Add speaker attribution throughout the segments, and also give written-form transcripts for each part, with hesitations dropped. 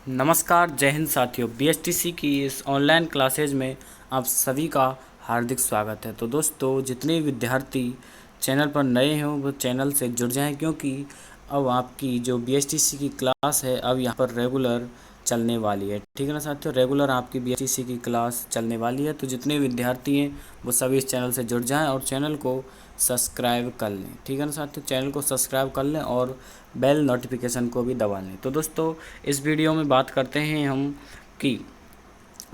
Speaker 1: नमस्कार, जय हिंद साथियों। बीएसटीसी की इस ऑनलाइन क्लासेज में आप सभी का हार्दिक स्वागत है। तो दोस्तों, जितने विद्यार्थी चैनल पर नए हैं वो चैनल से जुड़ जाएं, क्योंकि अब आपकी जो बीएसटीसी की क्लास है अब यहाँ पर रेगुलर चलने वाली है। ठीक है ना साथियों, रेगुलर आपकी बीएसटीसी की क्लास चलने वाली है। तो जितने विद्यार्थी हैं वो सभी इस चैनल से जुड़ जाएँ और चैनल को सब्सक्राइब कर लें। ठीक है ना साथियों, चैनल को सब्सक्राइब कर लें और बेल नोटिफिकेशन को भी दबा लें। तो दोस्तों, इस वीडियो में बात करते हैं हम कि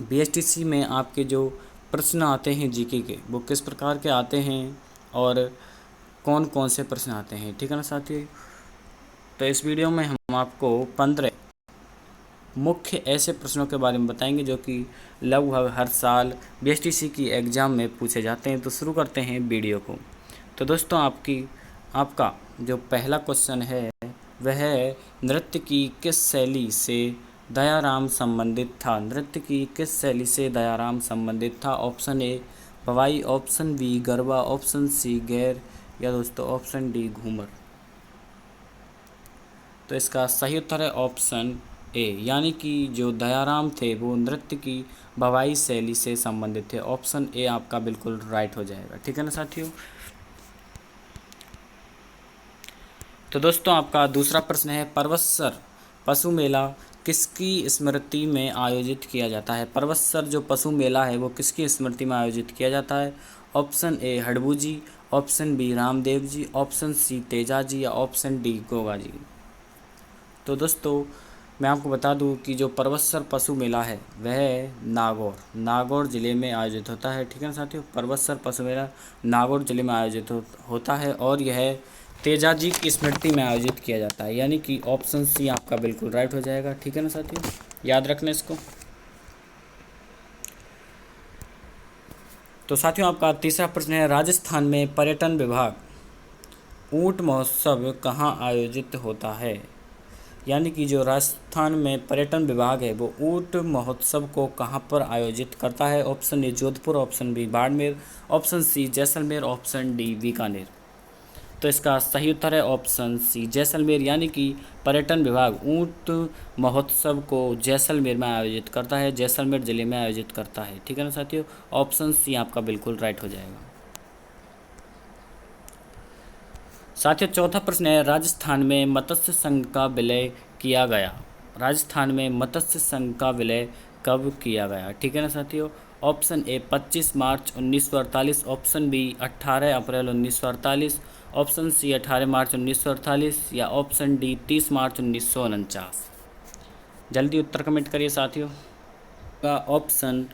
Speaker 1: बीएसटीसी में आपके जो प्रश्न आते हैं जीके के, वो किस प्रकार के आते हैं और कौन कौन से प्रश्न आते हैं। ठीक है ना साथियों, तो इस वीडियो में हम आपको 15 मुख्य ऐसे प्रश्नों के बारे में बताएंगे जो कि लगभग हर साल बीएसटीसी की एग्ज़ाम में पूछे जाते हैं। तो शुरू करते हैं वीडियो को। तो दोस्तों, आपका जो पहला क्वेश्चन है वह नृत्य की किस शैली से दयाराम संबंधित था। नृत्य की किस शैली से दयाराम संबंधित था। Option A Bhavai, option B Garba, option C Gair, या दोस्तों ऑप्शन डी घूमर। तो इसका सही उत्तर है ऑप्शन ए, यानी कि जो दयाराम थे वो नृत्य की भवाई शैली से संबंधित थे। ऑप्शन ए आपका बिल्कुल राइट हो जाएगा। ठीक है ना साथियों। तो दोस्तों, आपका दूसरा प्रश्न है परवत्सर पशु मेला किसकी स्मृति में आयोजित किया जाता है। परवत्सर जो पशु मेला है वो किसकी स्मृति में आयोजित किया जाता है। Option A Harbu ji, option B Ramdev ji, option C Teja ji, या ऑप्शन डी गोगा जी। तो दोस्तों, मैं आपको बता दूं कि जो परवत्सर पशु मेला है वह नागौर ज़िले में आयोजित होता है। ठीक है ना साथियों, परवत्सर पशु मेला नागौर ज़िले में आयोजित होता है और यह तेजा जी की स्मृति में आयोजित किया जाता है, यानी कि ऑप्शन सी आपका बिल्कुल राइट हो जाएगा। ठीक है ना साथियों, याद रखना इसको। तो साथियों, आपका तीसरा प्रश्न है राजस्थान में पर्यटन विभाग ऊंट महोत्सव कहाँ आयोजित होता है। यानी कि जो राजस्थान में पर्यटन विभाग है वो ऊंट महोत्सव को कहाँ पर आयोजित करता है। Option A Jodhpur, option B Barmer, option C Jaisalmer, option D Bikaner. तो इसका सही उत्तर है ऑप्शन सी जैसलमेर, यानी कि पर्यटन विभाग ऊंट महोत्सव को जैसलमेर में आयोजित करता है, जैसलमेर ज़िले में आयोजित करता है। ठीक है ना साथियों, ऑप्शन सी आपका बिल्कुल राइट हो जाएगा। साथियों, चौथा प्रश्न है राजस्थान में मत्स्य संघ का विलय किया गया। राजस्थान में मत्स्य संघ का विलय कब किया गया। ठीक है ना साथियों, ऑप्शन ए 25 मार्च 1948, ऑप्शन बी 18 अप्रैल 1948, ऑप्शन सी 18 मार्च 1948, या ऑप्शन डी 30 मार्च 1949। जल्दी उत्तर कमेंट करिए साथियों। का ऑप्शन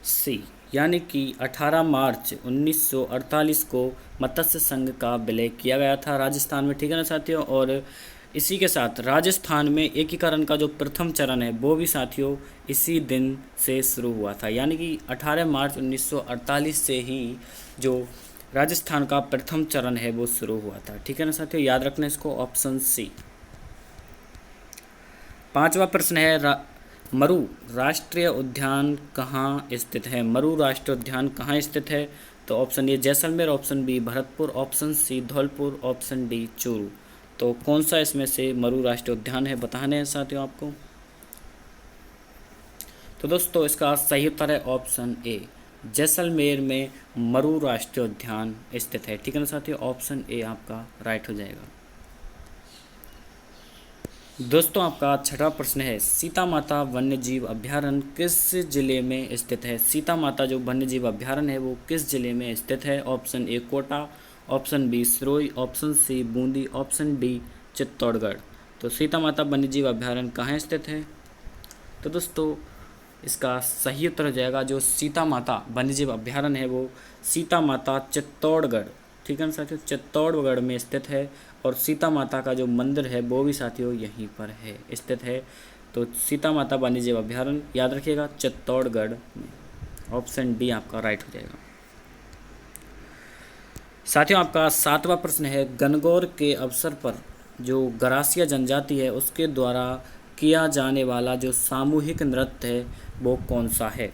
Speaker 1: सी, यानी कि 18 मार्च 1948 को मत्स्य संघ का विलय किया गया था राजस्थान में। ठीक है ना साथियों, और इसी के साथ राजस्थान में एकीकरण का जो प्रथम चरण है वो भी साथियों इसी दिन से शुरू हुआ था, यानी कि 18 मार्च 1948 से ही जो राजस्थान का प्रथम चरण है वो शुरू हुआ था। ठीक है ना साथियों, याद रखना इसको, ऑप्शन सी। पांचवा प्रश्न है मरु राष्ट्रीय उद्यान कहाँ स्थित है। मरु राष्ट्रीय उद्यान कहाँ स्थित है। तो option A Jaisalmer, option B Bharatpur, option C Dholpur, option D Churu. तो कौन सा इसमें से मरु राष्ट्रीय उद्यान है बताने हैं साथियों आपको। तो दोस्तों, इसका सही उत्तर है ऑप्शन ए, जैसलमेर में मरु राष्ट्रीय उद्यान स्थित है। ठीक है ना साथियों, ऑप्शन ए आपका राइट हो जाएगा। दोस्तों, आपका छठा प्रश्न है सीता माता वन्यजीव अभ्यारण्य किस जिले में स्थित है। सीता माता जो वन्यजीव अभ्यारण्य है वो किस जिले में स्थित है। Option A Kota, option B Sirohi, option C Bundi, option D Chittorgarh. तो सीता माता वन्यजीव अभ्यारण्य कहाँ स्थित है। तो दोस्तों, इसका सही उत्तर हो जाएगा जो सीता माता वन्यजीव अभ्यारण्य है वो सीता माता चित्तौड़गढ़, ठीक है ना साथियों, चित्तौड़गढ़ में स्थित है। और सीता माता का जो मंदिर है वो भी साथियों यहीं पर है स्थित है। तो सीता माता वन्यजीव अभ्यारण्य याद रखिएगा चित्तौड़गढ़ में। ऑप्शन डी आपका राइट हो जाएगा। साथियों, आपका सातवां प्रश्न है गणगौर के अवसर पर जो गरासिया जनजाति है उसके द्वारा किया जाने वाला जो सामूहिक नृत्य है वो कौन सा है।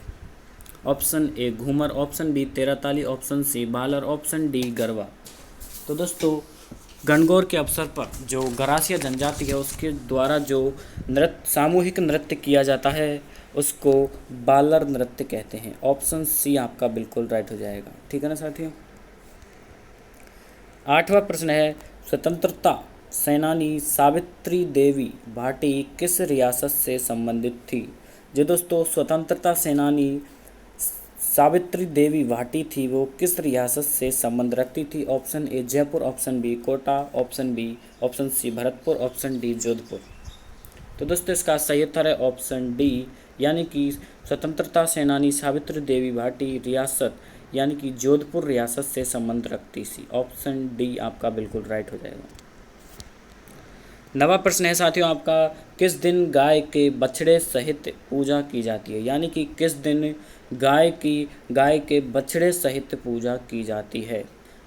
Speaker 1: Option A Ghoomar, option B Terahtali, option C Bhalar, option D Garba. तो दोस्तों, गणगौर के अवसर पर जो गरासिया जनजाति है उसके द्वारा जो नृत्य सामूहिक नृत्य किया जाता है उसको बालर नृत्य कहते हैं। ऑप्शन सी आपका बिल्कुल राइट हो जाएगा। ठीक है ना साथियों। 8वां प्रश्न है, स्वतंत्रता सेनानी सावित्री देवी भाटी किस रियासत से संबंधित थी। जो दोस्तों स्वतंत्रता सेनानी सावित्री देवी भाटी थी वो किस रियासत से संबंध रखती थी। Option A Jaipur, option B Kota, option C Bharatpur, option D Jodhpur. तो दोस्तों इसका सही उत्तर है ऑप्शन डी, यानी कि स्वतंत्रता सेनानी सावित्री देवी भाटी रियासत यानी कि जोधपुर रियासत से संबंध रखती थी। ऑप्शन डी आपका बिल्कुल राइट हो जाएगा। 9वां प्रश्न है साथियों आपका, किस दिन गाय के बछड़े सहित पूजा की जाती है। यानी कि किस दिन गाय के बछड़े सहित पूजा की जाती है।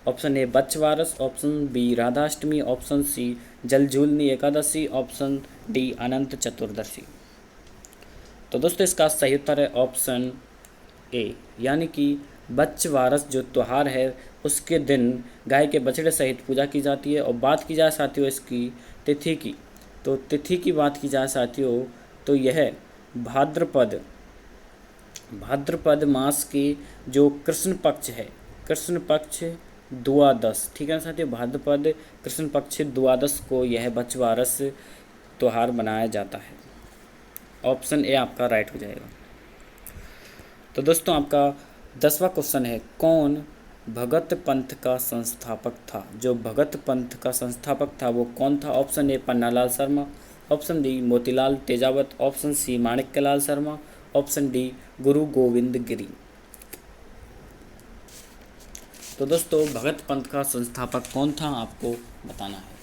Speaker 1: Option A Bachhbaras, option B Radhashtami, option C Jaljhulni Ekadashi, option D Anant Chaturdashi. तो दोस्तों इसका सही उत्तर है ऑप्शन ए, यानी कि बच्छवारस जो त्यौहार है उसके दिन गाय के बछड़े सहित पूजा की जाती है। और बात की जाए साथियों इसकी तिथि की, तो तिथि की बात की जाए साथियों तो यह भाद्रपद मास के जो कृष्ण पक्ष है, कृष्ण पक्ष द्वादश, ठीक है ना साथियों, भाद्रपद कृष्ण पक्ष द्वादश को यह बच्छवारस त्यौहार मनाया जाता है। ऑप्शन ए आपका राइट हो जाएगा। तो दोस्तों आपका 10वां क्वेश्चन है, कौन भगत पंथ का संस्थापक था। जो भगत पंथ का संस्थापक था वो कौन था। Option A Pannalal Sharma, option D Motilal Tejawat, option C Manikyalal Sharma, option D Guru Govind गिरी। तो दोस्तों भगत पंथ का संस्थापक कौन था आपको बताना है।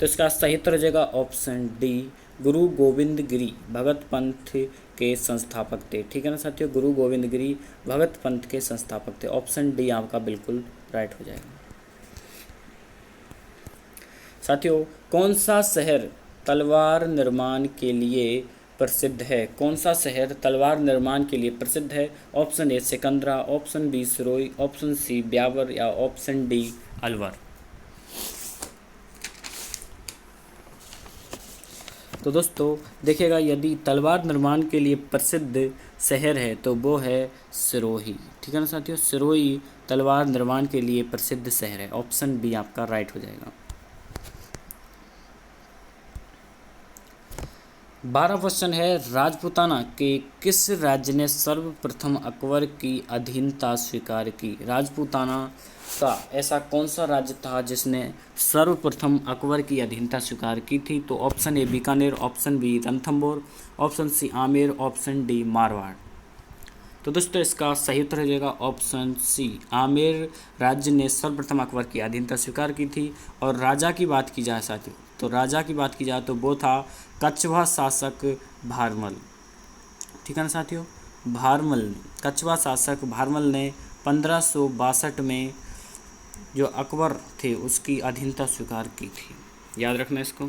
Speaker 1: तो इसका सही उत्तर हो जाएगा ऑप्शन डी, गुरु गोविंद गिरी भगत पंथ के संस्थापक थे। ठीक है ना साथियों, गुरु गोविंद गिरी भगत पंथ के संस्थापक थे। ऑप्शन डी आपका बिल्कुल राइट हो जाएगा। साथियों कौन सा शहर तलवार निर्माण के लिए प्रसिद्ध है। कौन सा शहर तलवार निर्माण के लिए प्रसिद्ध है। Option A Sikandra, option B Sirohi, option C Beawar या ऑप्शन डी अलवर। तो दोस्तों देखिएगा, यदि तलवार निर्माण के लिए प्रसिद्ध शहर है तो वो है सिरोही। ठीक है ना साथियों, सिरोही तलवार निर्माण के लिए प्रसिद्ध शहर है। ऑप्शन बी आपका राइट हो जाएगा। 12वां क्वेश्चन है, राजपूताना के किस राज्य ने सर्वप्रथम अकबर की अधीनता स्वीकार की। राजपूताना का ऐसा कौन सा राज्य था जिसने सर्वप्रथम अकबर की अधीनता स्वीकार की थी। तो option A Bikaner, option B Ranthambore, option C Amer, option D Marwar. तो दोस्तों इसका सही उत्तर हो जाएगा ऑप्शन सी, आमेर राज्य ने सर्वप्रथम अकबर की अधीनता स्वीकार की थी। और राजा की बात की जाए साथियों, तो राजा की बात की जाए तो वो था कछवा शासक भारमल। ठीक है ना साथियों, कछवा शासक भारमल ने 1562 में जो अकबर थे उसकी अधीनता स्वीकार की थी। याद रखना इसको।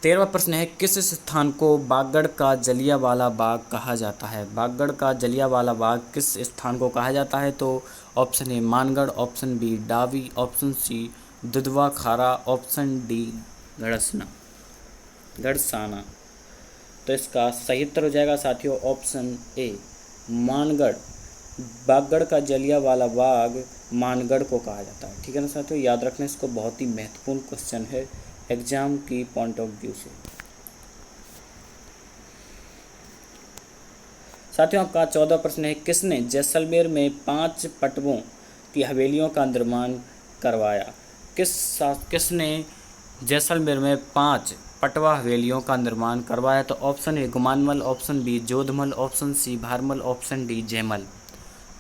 Speaker 1: 13वां प्रश्न है, किस स्थान को बागड़ का जलियांवाला बाग कहा जाता है। बागड़ का जलियांवाला बाग किस स्थान को कहा जाता है। तो option A Mangarh, option B Davi, option C Dudhwa Khara, option D Gharsana. तो इसका सही उत्तर हो जाएगा साथियों ऑप्शन ए मानगढ़। बागड़ का जलियांवाला बाग मानगढ़ को कहा जाता है। ठीक है ना साथियों, याद रखना इसको, बहुत ही महत्वपूर्ण क्वेश्चन है एग्जाम की पॉइंट ऑफ व्यू से। साथियों आपका 14वां प्रश्न है, किसने जैसलमेर में 5 पटवों की हवेलियों का निर्माण करवाया। किसने जैसलमेर में 5 पटवा हवेलियों का निर्माण करवाया। तो option A Gumanmal, option B Jodhmal, option C Bharmal, option D Jaimal.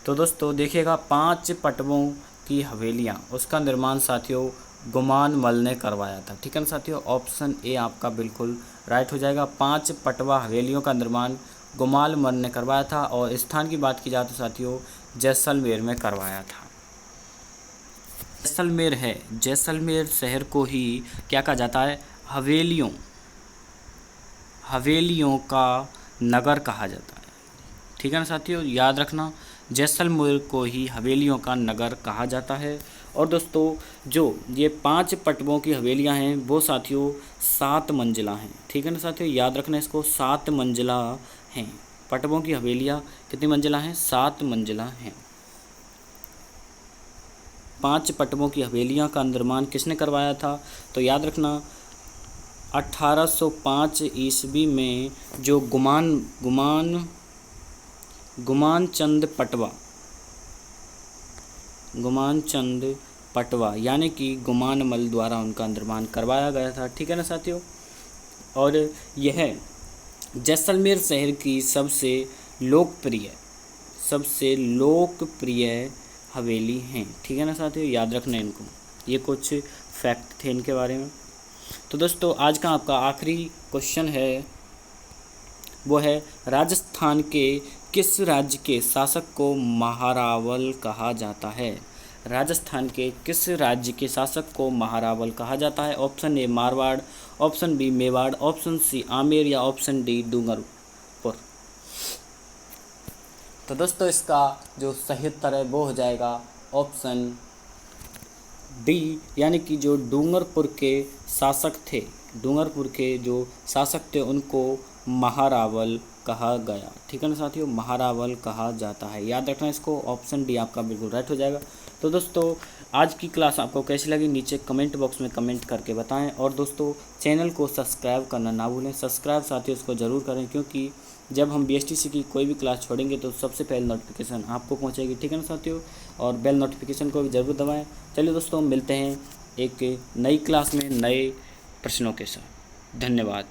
Speaker 1: तो दोस्तों देखिएगा, 5 पटवों की हवेलियां उसका निर्माण साथियों गुमानमल ने करवाया था। ठीक है ना साथियों, ऑप्शन ए आपका बिल्कुल राइट हो जाएगा। 5 पटवा हवेलियों का निर्माण गुमानमल ने करवाया था। और स्थान की बात की जाए तो साथियों जैसलमेर में करवाया था। जैसलमेर है, जैसलमेर शहर को ही क्या कहा जाता है, हवेलियों का नगर कहा जाता है। ठीक है ना साथियों, याद रखना जैसलमेर को ही हवेलियों का नगर कहा जाता है। और दोस्तों जो ये 5 पटबों की हवेलियां हैं वो साथियों 7 मंजिला हैं। ठीक है ना साथियों, याद रखना इसको, 7 मंजिला हैं। पटबों की हवेलियां कितनी मंजिला हैं? 7 मंजिला हैं। 5 पटबों की हवेलियां का निर्माण किसने करवाया था? तो याद रखना 1805 ईस्वी में जो गुमान चंद पटवा यानी कि गुमानमल द्वारा उनका निर्माण करवाया गया था। ठीक है ना साथियों, और यह जैसलमेर शहर की सबसे लोकप्रिय हवेली हैं। ठीक है ना साथियों, याद रखना इनको, ये कुछ फैक्ट थे इनके बारे में। तो दोस्तों आज का आपका आखिरी क्वेश्चन है, वो है राजस्थान के किस राज्य के शासक को महारावल कहा जाता है? राजस्थान के किस राज्य के शासक को महारावल कहा जाता है? Option A Marwar, option B Mewar, option C Amer या ऑप्शन डी डूंगरपुर। तो दोस्तों इसका जो सही उत्तर है वो हो जाएगा ऑप्शन डी, यानी कि जो डूंगरपुर के जो शासक थे उनको महारावल कहा गया। ठीक है ना साथियों, महारावल कहा जाता है, याद रखना इसको, ऑप्शन डी आपका बिल्कुल राइट हो जाएगा। तो दोस्तों आज की क्लास आपको कैसी लगी नीचे कमेंट बॉक्स में कमेंट करके बताएं। और दोस्तों चैनल को सब्सक्राइब करना ना भूलें, सब्सक्राइब साथियों इसको ज़रूर करें, क्योंकि जब हम BSTC की कोई भी क्लास छोड़ेंगे तो सबसे पहले नोटिफिकेशन आपको पहुंचेगी। ठीक है ना साथियों, और बेल नोटिफिकेशन को भी ज़रूर दबाएं। चलिए दोस्तों मिलते हैं एक नई क्लास में नए प्रश्नों के साथ। धन्यवाद।